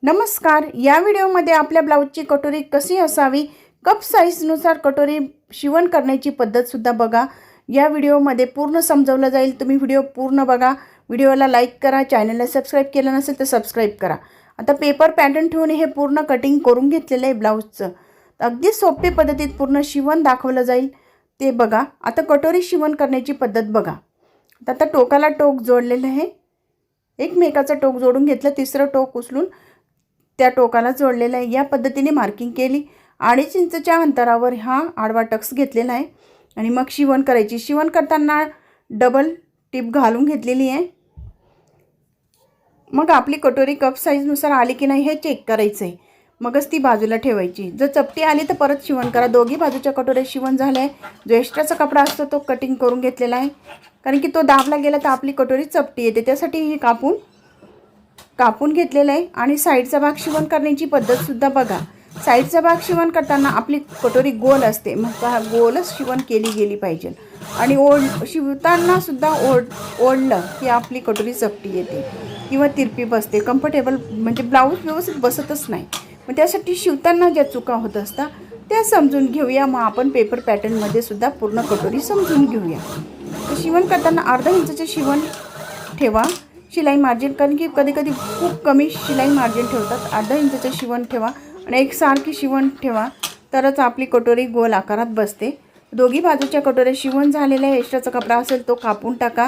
नमस्कार. या व्हिडिओमध्ये आपल्या ब्लाऊजची कटोरी कशी असावी, कप साईजनुसार कटोरी शिवण करण्याची पद्धतसुद्धा बघा. या व्हिडिओमध्ये पूर्ण समजवलं जाईल. तुम्ही व्हिडिओ पूर्ण बघा. व्हिडिओला लाईक करा. चॅनलला सबस्क्राईब केलं नसेल तर सबस्क्राईब करा. आता पेपर पॅटर्न ठेवून हे पूर्ण कटिंग करून घेतलेलं आहे ब्लाऊजचं. अगदी सोपे पद्धतीत पूर्ण शिवण दाखवलं जाईल ते बघा. आता कटोरी शिवण करण्याची पद्धत बघा. आता टोकाला टोक जोडलेलं आहे. एकमेकाचं टोक जोडून घेतलं. तिसरं टोक उचलून त्या टोकाला जोडलेलं आहे. या पद्धतीने मार्किंग केली. 2.5 इंचच्या अंतरावर हा आडवा टक्स घेतलेला आहे आणि मग शिवण करायची. शिवण करताना डबल टिप घालून घेतलेली आहे. मग आपली कटोरी कप साईजनुसार आली की नाही हे चेक करायचं आहे. मगच ती बाजूला ठेवायची. जर चपटी आली तर परत शिवण करा. दोघी बाजूच्या कटोऱ्या शिवण झाल्या आहे. जो एक्स्ट्राचा कपडा असतो तो कटिंग करून घेतलेला आहे, कारण की तो दाबला गेला तर आपली कटोरी चपटी येते. त्यासाठी ही कापून घेतलेला आहे. आणि साईडचा भाग शिवण करण्याची पद्धतसुद्धा बघा. साईडचा भाग शिवण करताना आपली कटोरी गोल असते, मग गोलच शिवण केली गेली पाहिजे. आणि शिवताना सुद्धा ओढलं की आपली कटोरी चपटी येते किंवा तिरपी बसते. कम्फर्टेबल म्हणजे ब्लाऊज व्यवस्थित बसतच नाही. मग त्यासाठी शिवताना ज्या चुका होत असतात त्या समजून घेऊया. मग आपण पेपर पॅटर्नमध्ये सुद्धा पूर्ण कटोरी समजून घेऊया. तर शिवण करताना 1/2 इंचचे शिवण ठेवा. शिलाई मार्जिन, कारण की कधी कधी खूप कमी शिलाई मार्जिन ठेवतात. 1/2 इंचचं शिवण ठेवा आणि एकसारखी शिवण ठेवा, तरच आपली कटोरी गोल आकारात बसते. दोघी बाजूच्या कटोऱ्या शिवण झालेल्या आहे. एक्स्ट्राचा कपडा असेल तो कापून टाका.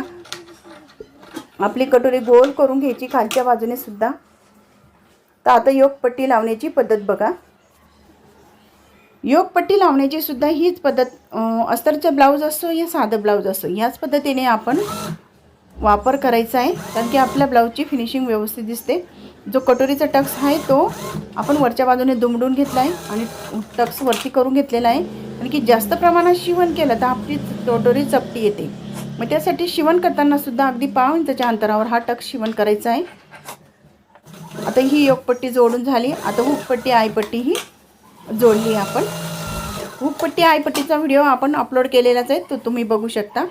आपली कटोरी गोल करून घ्यायची खालच्या बाजूने सुद्धा. तर आता योगपट्टी लावण्याची पद्धत बघा. योगपट्टी लावण्याची सुद्धा हीच पद्धत. अस्तरचं ब्लाऊज असो या साधं ब्लाऊज असो, याच पद्धतीने आपण वापर करायचा आहे, कारण की आपल्या ब्लाऊजची फिनिशिंग व्यवस्थित दिसते. जो कटोरीचा टक्स आहे तो आपण वरच्या बाजूने दुमडून घेतला आहे आणि टक्स वरती करून घेतलेला आहे, कारण की जास्त प्रमाणात शिवण केलं तर आपली कटोरी चपटी येते. मग त्यासाठी शिवण करताना सुद्धा अगदी 1/2 इंचच्या अंतरावर हा टक्स शिवण करायचा आहे. आता ही योगपट्टी जोडून झाली. आता हुकपट्टी आयपट्टी ही जोडली आपण. हुकपट्टी आयपट्टीचा व्हिडिओ आपण अपलोड केलेलाच आहे, तो तुम्ही बघू शकता.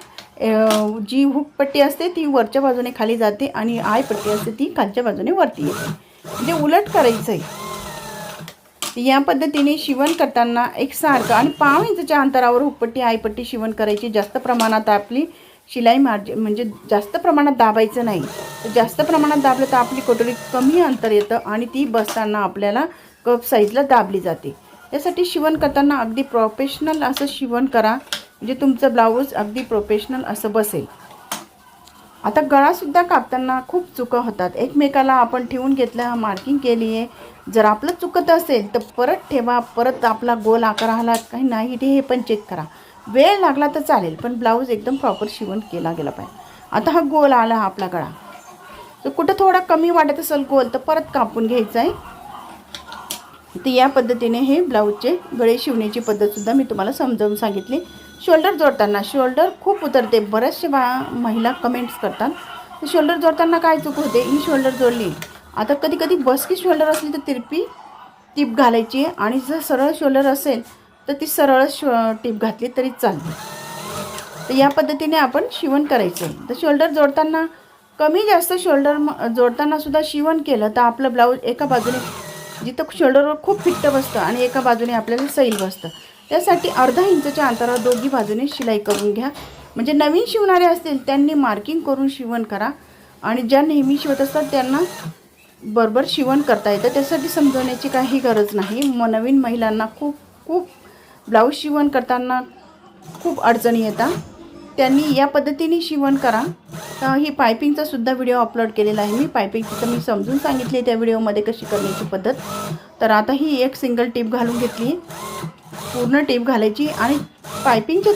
जी हुकपट्टी असते ती वरच्या बाजूने खाली जाते आणि आयपट्टी असते ती खालच्या बाजूने वरती येते, म्हणजे उलट करायचं आहे. या पद्धतीने शिवण करताना एकसारखं आणि 1/2 इंचच्या अंतरावर हुकपट्टी आयपट्टी शिवण करायची. जास्त प्रमाणात आपली शिलाई मार्जिन म्हणजे जास्त प्रमाणात दाबायचं नाही. तर जास्त प्रमाणात दाबलं तर आपली कटोरी कमी अंतर येतं आणि ती बसताना आपल्याला कप साईजला दाबली जाते. त्यासाठी शिवण करताना अगदी प्रोफेशनल असं शिवण करा, म्हणजे तुमचं ब्लाऊज अगदी प्रोफेशनल असं बसेल. आता गळासुद्धा कापताना खूप चुका होतात. एकमेकाला आपण ठेवून घेतलं, मार्किंग केली आहे. जर आपलं चुकत असेल तर परत ठेवा. परत आपला गोल आकार आला काही नाही ते हे पण चेक करा. वेळ लागला तर चालेल, पण ब्लाऊज एकदम प्रॉपर शिवण केला गेला पाहिजे. आता हा गोल आला आपला गळा, तर कुठं थोडा कमी वाटत असेल गोल तर परत कापून घ्यायचा आहे. तर या पद्धतीने हे ब्लाऊजचे गळे शिवण्याची पद्धतसुद्धा मी तुम्हाला समजावून सांगितली. शोल्डर जोडताना शोल्डर खूप उतरते. बऱ्याचशे महिला कमेंट्स करतात तर शोल्डर जोडताना काय चूक होते. ही शोल्डर जोडली. आता कधी कधी बसकी शोल्डर असली तर तिरपी टीप घालायची आहे, आणि जर सरळ शोल्डर असेल तर ती सरळ टीप घातली तरी चालते. तर या पद्धतीने आपण शिवण करायचं आहे. तर शोल्डर जोडताना कमी जास्त शोल्डर जोडताना सुद्धा शिवण केलं तर आपलं ब्लाऊज एका बाजूने जिथं शोल्डरवर खूप फिट्ट बसतं आणि एका बाजूने आपल्याला सैल बसतं. त्यासाठी 1/2 इंचच्या अंतरावर दोघी बाजूने शिलाई करून घ्या. म्हणजे नवीन शिवणारे असतील त्यांनी मार्किंग करून शिवण करा, आणि ज्या नेहमी शिवत असतात त्यांना बरोबर शिवण करता येतं. त्यासाठी समजवण्याची काही गरज नाही. नवीन महिलांना खूप ब्लाऊज शिवण करताना खूप अडचणी येतात. त्यांनी या पद्धतीने शिवण करा. तर ही पायपिंगचा सुद्धा व्हिडिओ अपलोड केलेला आहे मी. पायपिंगची तर मी समजून सांगितली त्या व्हिडिओमध्ये कशी करण्याची पद्धत. तर आता ही एक सिंगल टीप घालून घेतली. पूर्ण टीप घालायची आणि पायपिंगच्या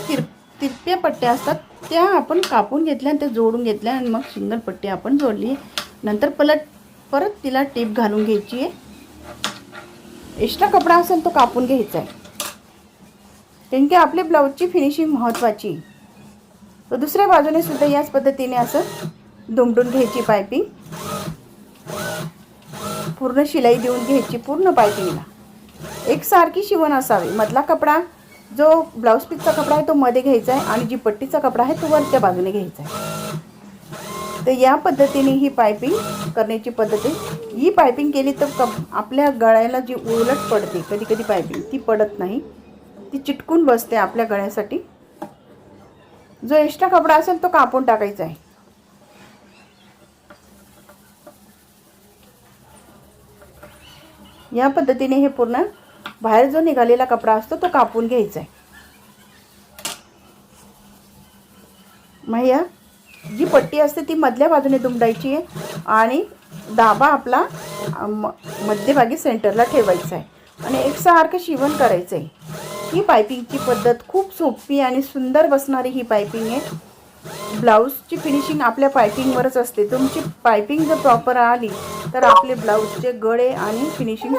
तिरप्या पट्ट्या असतात त्या आपण कापून घेतल्या आणि त्या जोडून घेतल्या आणि मग सिंगल पट्टी आपण जोडली. नंतर परत तिला टीप घालून घ्यायची आहे. एक्स्ट्रा कपडा असेल तो कापून घ्यायचा आहे, कारण की आपल्या ब्लाऊजची फिनिशिंग महत्त्वाची. तर दुसऱ्या बाजूने सुद्धा याच पद्धतीने असं दुमडून घ्यायची पायपिंग. पूर्ण शिलाई देऊन घ्यायची. पूर्ण पायपिंगला एकसारखी शिवण असावी. मधला कपडा जो ब्लाऊज पीसचा कपडा आहे तो मध्ये घ्यायचा आहे आणि जी पट्टीचा कपडा आहे तो वरच्या बाजूने घ्यायचा आहे. तर या पद्धतीने ही पायपिंग करण्याची पद्धत आहे. ही पायपिंग केली तर आपल्या गळ्याला जी उलट पडते कधी कधी पायपिंग ती पडत नाही, ती चिटकून बसते आपल्या गळ्यासाठी. जो एक्स्ट्रा कपडा असेल तो कापून टाकायचा आहे. या पद्धतीने हे पूर्ण बाहेर जो निघालेला कपडा असतो तो कापून घ्यायचा आहे. मग या जी पट्टी असते ती मधल्या बाजूने दुमडायची आहे आणि दाबा आपला मध्यभागी सेंटरला ठेवायचा आहे आणि एकसारखं शिवण करायचं आहे. ही पायपिंगची पद्धत खूप सोपी आणि सुंदर बसणारी ही पायपिंग आहे. ब्लाऊजची फिनिशिंग आपल्या पायपिंगवरच असते. तुमची पायपिंग जर प्रॉपर आली तर आपले ब्लाऊजचे गळे आणि फिनिशिंग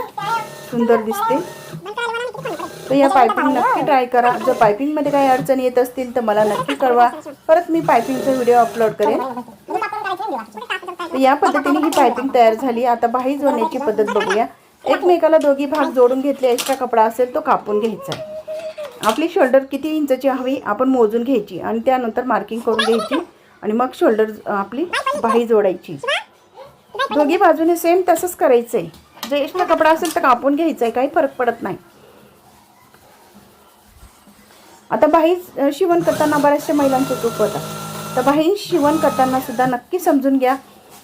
सुंदर दिसते. तर या पायपिंग नक्की ट्राय करा. जर पायपिंगमध्ये काही अडचणी येत असतील तर मला नक्की कळवा. परत मी पायपिंगचा व्हिडिओ अपलोड करेन. तर या पद्धतीने ही पायपिंग तयार झाली. आता बाही जोडण्याची पद्धत बघूया. एकमेकाला दोघी भाग जोडून घेतले. एक्स्ट्रा कपडा असेल तो कापून घ्यायचा आहे. आपली शोल्डर किती इंचची हवी आपण मोजून घ्यायची आणि त्यानंतर मार्किंग करून घ्यायची आणि मग शोल्डर आपली बाही जोडायची. दोघी बाजूने सेम तसंच करायचं आहे. जर एक्स्ट्रा कपडा असेल तर कापून घ्यायचा आहे, काही फरक पडत नाही. आता बाही शिवण करताना बऱ्याचशा महिलांचं चूक होतात. तर बाही शिवण करताना सुद्धा नक्की समजून घ्या.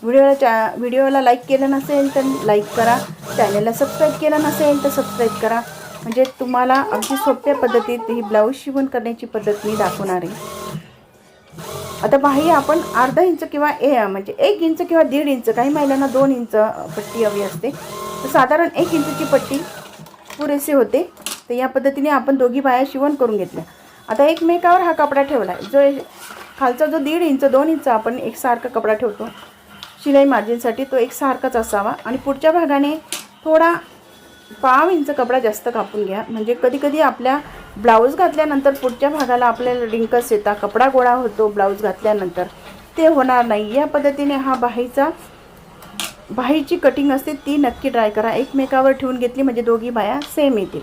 व्हिडिओला लाईक केलं नसेल तर लाईक करा. चॅनलला सबस्क्राईब केलं नसेल तर सबस्क्राईब करा. म्हणजे तुम्हाला अगदी सोप्या पद्धतीत ही ब्लाऊज शिवण करण्याची पद्धत मी दाखवणार आहे. आता बाही आपण अर्धा इंच किंवा म्हणजे 1 इंच किंवा 1.5 इंच, काही महिलांना 2 इंच पट्टी हवी असते. तर साधारण 1 इंचची पट्टी पुरेसे होते. तर या पद्धतीने आपण दोघी बाया शिवण करून घेतल्या. आता एकमेकावर हा कपडा ठेवला आहे. जो खालचा जो 1.5 इंच 2 इंच आपण एकसारखा कपडा ठेवतो शिलाई मार्जिनसाठी, तो एकसारखाच असावा. आणि पुढच्या भागाने थोडा 1/2 इंच कपडा जास्त कापून घ्या. म्हणजे कधी कधी आपल्या ब्लाऊज घातल्यानंतर पुढच्या भागाला आपल्याला रिंकल्स येतात, कपडा गोळा होतो ब्लाऊज घातल्यानंतर, ते होणार नाही. या पद्धतीने हा बाहीची कटिंग असते ती नक्की ट्राय करा. एकमेकावर ठेवून घेतली म्हणजे दोघी बाया सेम येतील.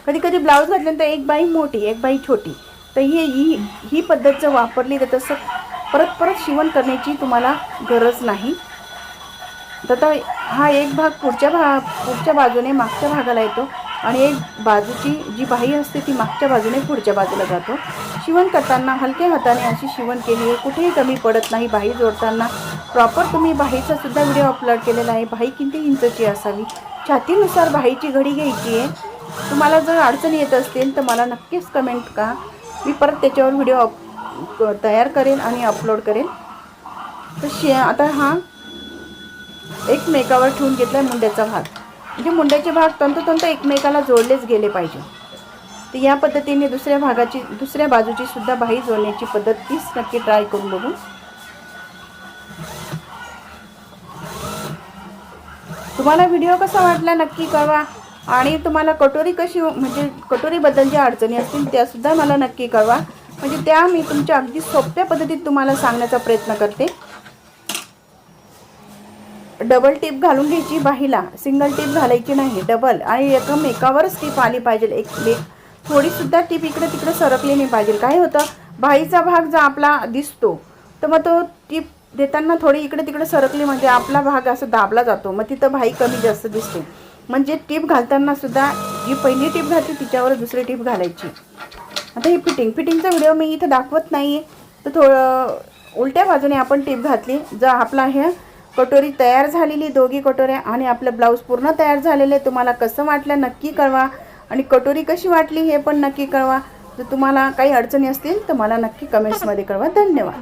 कधी कधी ब्लाऊज घातल्यानंतर एक बाई मोठी एक बाई छोटी, तर ही पद्धत जर वापरली तर तसं परत शिवण करण्याची तुम्हाला गरज नाही. तर हा एक भाग पुढच्या बाजूने मागच्या भागाला येतो आणि एक बाजूची जी बाही असते ती मागच्या बाजूने पुढच्या बाजूला जातो. शिवण करताना हलक्या हाताने अशी शिवण केली आहे, कुठेही कमी पडत नाही. बाही जोडताना प्रॉपर तुम्ही बाहीचा सुद्धा व्हिडिओ अपलोड केलेला आहे. बाही किती इंचची असावी, छातीनुसार बाहीची घडी घ्यायची आहे. तुम्हाला जर अडचणी येत असतील तर मला नक्कीच कमेंट करा. मी परत त्याच्यावर व्हिडिओ तयार करेन आणि अपलोड करेन. तर आता हा एकमेकावर ठेवून घेतला आहे मुंड्याचा भाग. म्हणजे मुंड्याचे भाग तंतोतंत एकमेकाला जोडलेच गेले पाहिजे. तर या पद्धतीने दुसऱ्या बाजूची सुद्धा बाही जोडण्याची पद्धत तीच नक्की ट्राय करून बघू. तुम्हाला व्हिडिओ कसा वाटला नक्की कळवा. आणि तुम्हाला कटोरी कशी, म्हणजे कटोरीबद्दल ज्या अडचणी असतील त्यासुद्धा मला नक्की कळवा. म्हणजे त्या मी तुमच्या अगदी सोप्या पद्धतीत तुम्हाला सांगण्याचा प्रयत्न करते. डबल टिप घालून घ्यायची बाहीला, सिंगल टिप घालायची नाही, डबल. आणि एकावरच टिप आली पाहिजे. एक थोडीसुद्धा टिप इकडे तिकडे सरकली नाही पाहिजे. काय होतं, बाहीचा भाग जर आपला दिसतो तर मग तो टिप देताना थोडी इकडे तिकडे सरकली म्हणजे आपला भाग असं दाबला जातो, मग तिथं बाही कमी जास्त दिसते. म्हणजे टिप घालताना सुद्धा जी पहिली टिप घालते तिच्यावर दुसरी टिप घालायची. आता ही फिटिंगचा व्हिडिओ मी इथं दाखवत नाही आहे. तर थोडं उलट्या बाजूने आपण टिप घातली. जर आपला हे कटोरी तयार झालेली, दोघी कटोऱ्या, आणि आपलं ब्लाऊज पूर्ण तयार झालेलं आहे. तुम्हाला कसं वाटलं नक्की कळवा. आणि कटोरी कशी वाटली हे पण नक्की कळवा. जर तुम्हाला काही अडचणी असतील तर मला नक्की कमेंट्समध्ये कळवा. धन्यवाद.